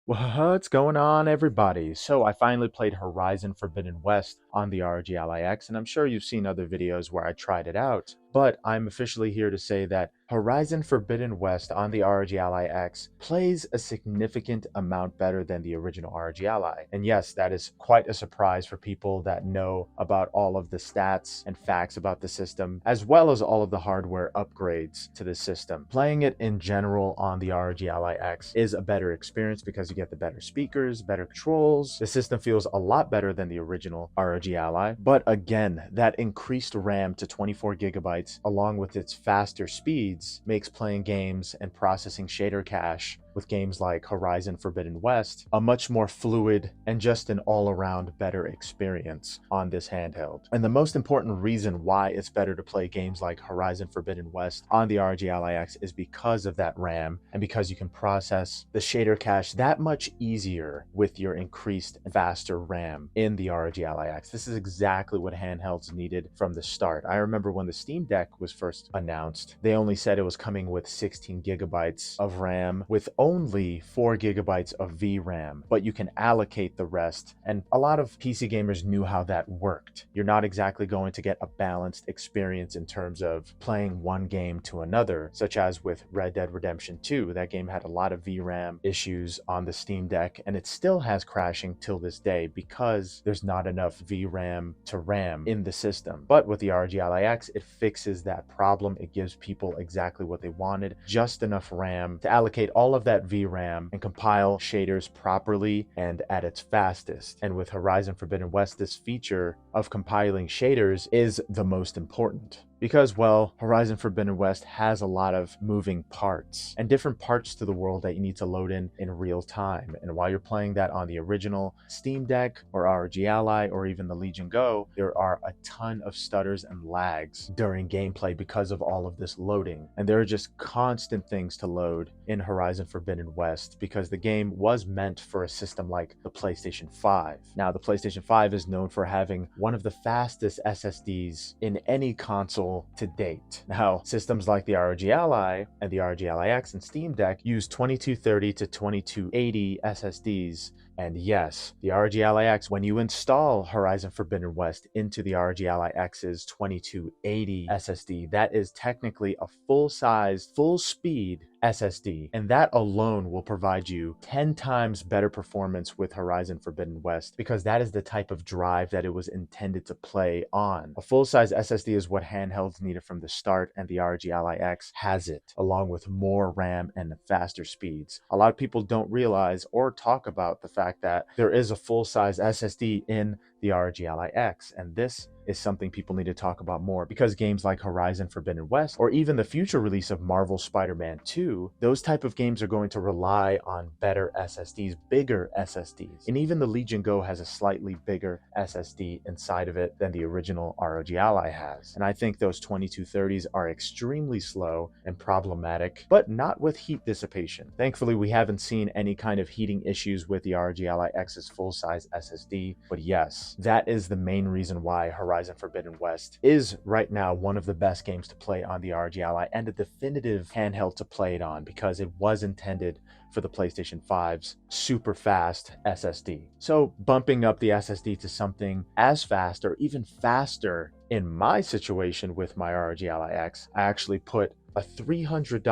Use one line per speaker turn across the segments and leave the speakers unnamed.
What's going on, everybody? So I finally played Horizon Forbidden West on the ROG Ally X, and I'm sure you've seen other videos where I tried it out, but I'm officially here to say that Horizon Forbidden West on the ROG Ally X plays a significant amount better than the original ROG Ally. And yes, that is quite a surprise for people that know about all of the stats and facts about the system, as well as all of the hardware upgrades to the system. Playing it in general on the ROG Ally X is a better experience because you get the better speakers, better controls. The system feels a lot better than the original ROG Ally. But again, that increased RAM to 24 gigabytes along with its faster speeds makes playing games and processing shader cache with games like Horizon Forbidden West a much more fluid and just an all-around better experience on this handheld. And the most important reason why it's better to play games like Horizon Forbidden West on the ROG Ally X is because of that RAM and because you can process the shader cache that much easier with your increased and faster RAM in the ROG Ally X. This is exactly what handhelds needed from the start. I remember when the Steam Deck was first announced, they only said it was coming with 16 gigabytes of RAM with only 4 gigabytes of VRAM, but you can allocate the rest. And a lot of PC gamers knew how that worked. You're not exactly going to get a balanced experience in terms of playing one game to another, such as with Red Dead Redemption 2. That game had a lot of VRAM issues on the Steam Deck, and it still has crashing till this day because there's not enough VRAM to RAM in the system. But with the ROG Ally X, it fixes that problem. It gives people exactly what they wanted, just enough RAM to allocate all of that VRAM and compile shaders properly and at its fastest. And with Horizon Forbidden West, this feature of compiling shaders is the most important. Because, well, Horizon Forbidden West has a lot of moving parts and different parts to the world that you need to load in real time. And while you're playing that on the original Steam Deck or ROG Ally or even the Legion Go, there are a ton of stutters and lags during gameplay because of all of this loading. And there are just constant things to load in Horizon Forbidden West because the game was meant for a system like the PlayStation 5. Now, the PlayStation 5 is known for having one of the fastest SSDs in any console to date. Now, systems like the ROG Ally and the ROG Ally X and Steam Deck use 2230 to 2280 SSDs. And yes, the ROG Ally X, when you install Horizon Forbidden West into the ROG Ally X's 2280 SSD, that is technically a full-size, full-speed SSD, and that alone will provide you 10 times better performance with Horizon Forbidden West because that is the type of drive that it was intended to play on. A full-size SSD is what handhelds needed from the start, and the ROG Ally X has it, along with more RAM and faster speeds. A lot of people don't realize or talk about the fact that there is a full-size SSD in the ROG Ally X, and this is something people need to talk about more because games like Horizon Forbidden West or even the future release of Marvel Spider-Man 2, those type of games are going to rely on better SSDs, bigger SSDs. And even the Legion Go has a slightly bigger SSD inside of it than the original ROG Ally has. And I think those 2230s are extremely slow and problematic, but not with heat dissipation. Thankfully, we haven't seen any kind of heating issues with the ROG Ally X's full-size SSD, but yes, that is the main reason why Horizon Forbidden West is right now one of the best games to play on the ROG Ally and a definitive handheld to play it on because it was intended for the PlayStation 5's super fast SSD. So bumping up the SSD to something as fast or even faster in my situation with my ROG Ally X, I actually put a $300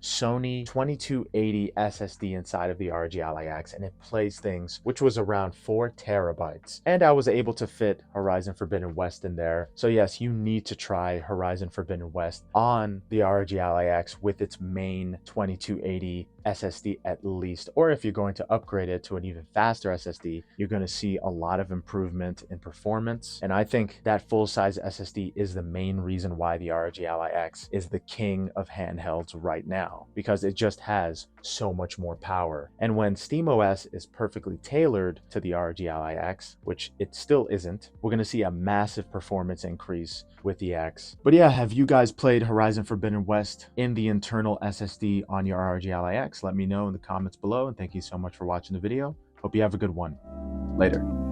Sony 2280 SSD inside of the ROG Ally X, and it plays things, which was around 4 terabytes. And I was able to fit Horizon Forbidden West in there. So yes, you need to try Horizon Forbidden West on the ROG Ally X with its main 2280 SSD at least, or if you're going to upgrade it to an even faster SSD, you're going to see a lot of improvement in performance. And I think that full-size SSD is the main reason why the ROG Ally X is the king of handhelds right now, because it just has so much more power. And when SteamOS is perfectly tailored to the ROG Ally X, which it still isn't, we're going to see a massive performance increase with the X. But yeah, have you guys played Horizon Forbidden West in the internal SSD on your ROG Ally X? Let me know in the comments below, and thank you so much for watching the video. Hope you have a good one. Later.